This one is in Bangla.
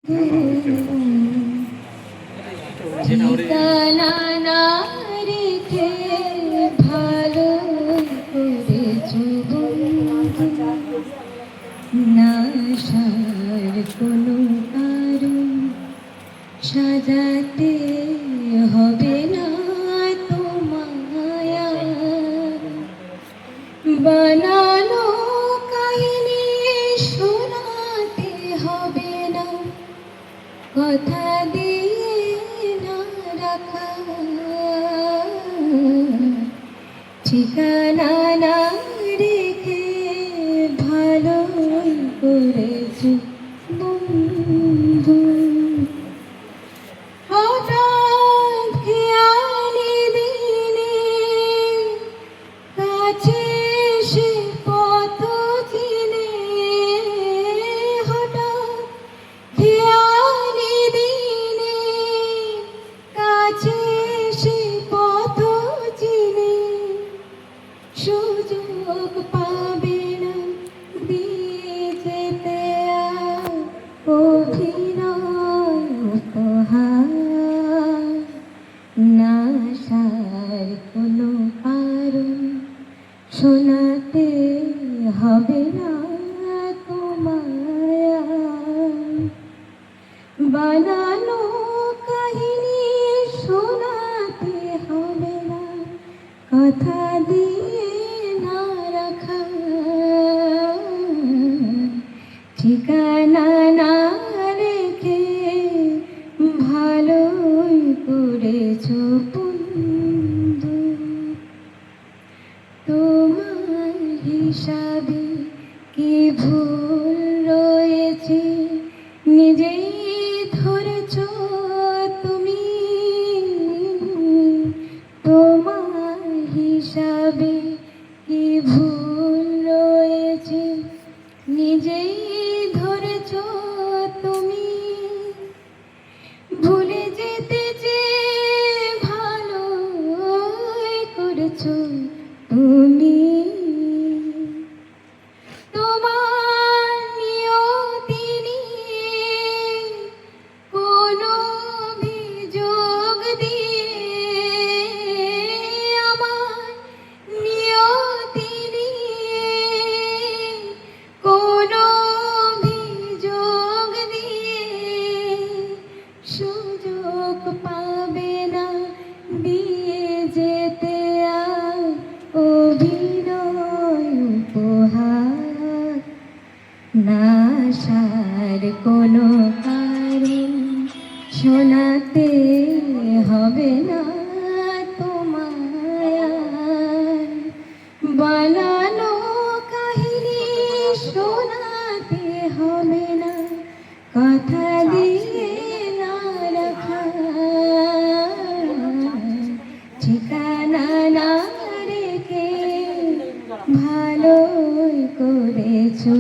ঠিকানা না রেখে ভালো করেছো বন্ধু, না আসার কোনো কারণ সাজাতে হবে না তোমায়। বানানো কাহিনী শোনাতে হবে না, কথা দিয়ে না রাখা। ঠিকানা না রেখে ভালো করেছি বন্ধু। হঠাৎ খেয়ালি দিনে কাছে সে পথ চিনে, হঠাৎ খেয়ালি দিনে কাছে সে পথ চিনে, সুযোগ পাবে না দিয়ে যেতে অভিনয় উপহার। না আসার কোনো কারণ শোনাতে হবে না তোমায়। বানানো কাহিনী শোনাতে হবে না, কথা দিয়ে না রাখা। ঠিকানা না রেখে ভালোই করেছো বন্ধু। তোমার হিসাবে কি ভুল রয়েছে নিজেই ধরেছো তুমি। তোমার হিসাবে কি ভুল রয়েছে নিজেই ধরেছো তুমি। ভুলে যেতে যে ভালো করেছো তুমি। তোমার নিয়তি নিয়ে কোনো অভিযোগ দিয়ে, আমার নিয়তি নিয়ে কোনো অভিযোগ দিয়ে সুযোগ পাবে না দিয়ে যেতে অভিনয় উপহার। না আসার কোনো কারণ শোনাতে হবে না তোমায়। বানানো কাহিনী শোনাতে হবে না, কথা দিয়ে না রাখা। ঠিকানা না রেখে ভালোই করেছো।